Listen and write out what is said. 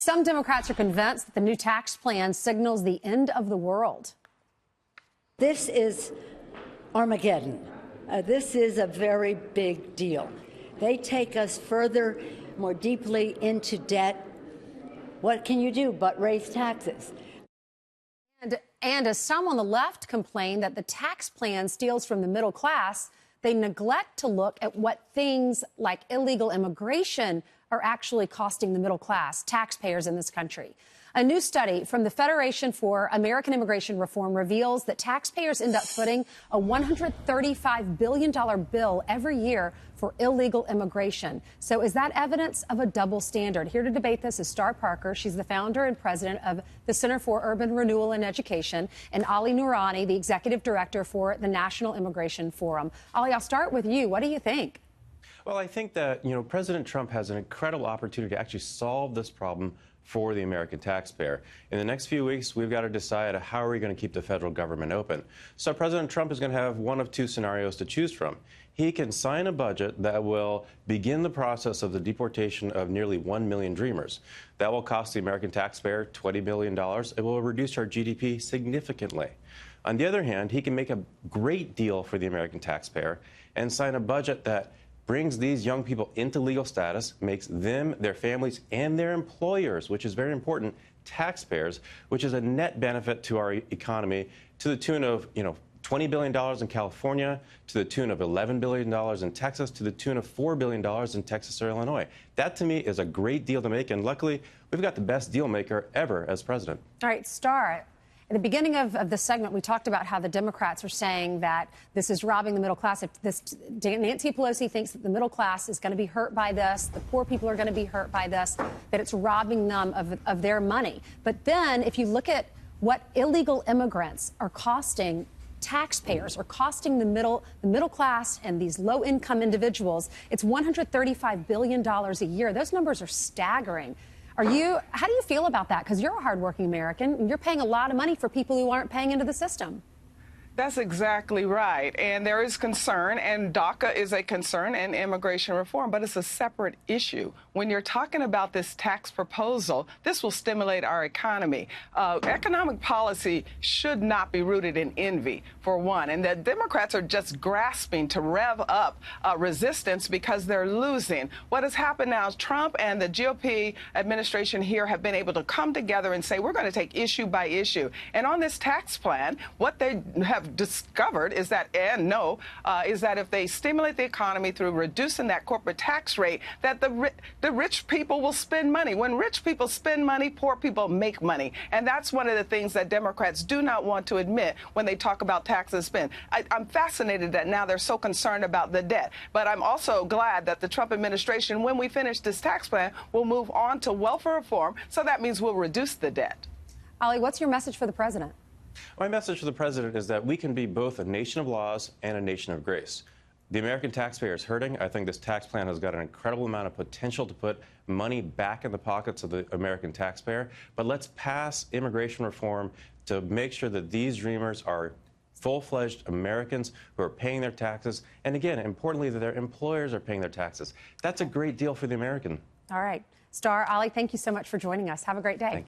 Some Democrats are convinced that the new tax plan signals the end of the world. This is Armageddon. This is a very big deal. They take us further, more deeply into debt. What can you do but raise taxes? And as some on the left complain that the tax plan steals from the middle class, they neglect to look at what things like illegal immigration are actually costing the middle class, taxpayers in this country. A new study from the Federation for American Immigration Reform reveals that taxpayers end up footing a $135 billion bill every year for illegal immigration. So is that evidence of a double standard? Here to debate this is Star Parker. She's the founder and president of the Center for Urban Renewal and Education, and Ali Noorani, the executive director for the National Immigration Forum. Ali, I'll start with you. What do you think? Well, I think that, President Trump has an incredible opportunity to actually solve this problem for the American taxpayer. In the next few weeks, we've got to decide how are we going to keep the federal government open. So President Trump is going to have one of two scenarios to choose from. He can sign a budget that will begin the process of the deportation of nearly 1 million Dreamers. That will cost the American taxpayer $20 billion. It will reduce our GDP significantly. On the other hand, he can make a great deal for the American taxpayer and sign a budget that brings these young people into legal status, makes them, their families, and their employers, which is very important, taxpayers, which is a net benefit to our economy to the tune of, $20 billion in California, to the tune of $11 billion in Texas, to the tune of $4 billion in Texas or Illinois. That, to me, is a great deal to make, and luckily, we've got the best deal maker ever as president. All right, Star. At the beginning of this segment, we talked about how the Democrats are saying that this is robbing the middle class. If Nancy Pelosi thinks that the middle class is going to be hurt by this, the poor people are going to be hurt by this, that it's robbing them of their money. But then if you look at what illegal immigrants are costing taxpayers, or costing the middle class and these low-income individuals, it's $135 billion a year. Those numbers are staggering. How do you feel about that? Because you're a hardworking American, and you're paying a lot of money for people who aren't paying into the system. That's exactly right. And there is concern, and DACA is a concern, and immigration reform, but it's a separate issue. When you're talking about this tax proposal, this will stimulate our economy. Economic policy should not be rooted in envy, for one. And the Democrats are just grasping to rev up resistance because they're losing. What has happened now is Trump and the GOP administration here have been able to come together and say, we're going to take issue by issue. And on this tax plan, what they have discovered is that, is that if they stimulate the economy through reducing that corporate tax rate, that the rich people will spend money. When rich people spend money, poor people make money. And that's one of the things that Democrats do not want to admit when they talk about taxes spent. I'm fascinated that now they're so concerned about the debt. But I'm also glad that the Trump administration, when we finish this tax plan, will move on to welfare reform. So that means we'll reduce the debt. Ali, what's your message for the president? My message for the president is that we can be both a nation of laws and a nation of grace. The American taxpayer is hurting. I think this tax plan has got an incredible amount of potential to put money back in the pockets of the American taxpayer. But let's pass immigration reform to make sure that these Dreamers are full-fledged Americans who are paying their taxes. And again, importantly, that their employers are paying their taxes. That's a great deal for the American. All right. Star, Ali, thank you so much for joining us. Have a great day.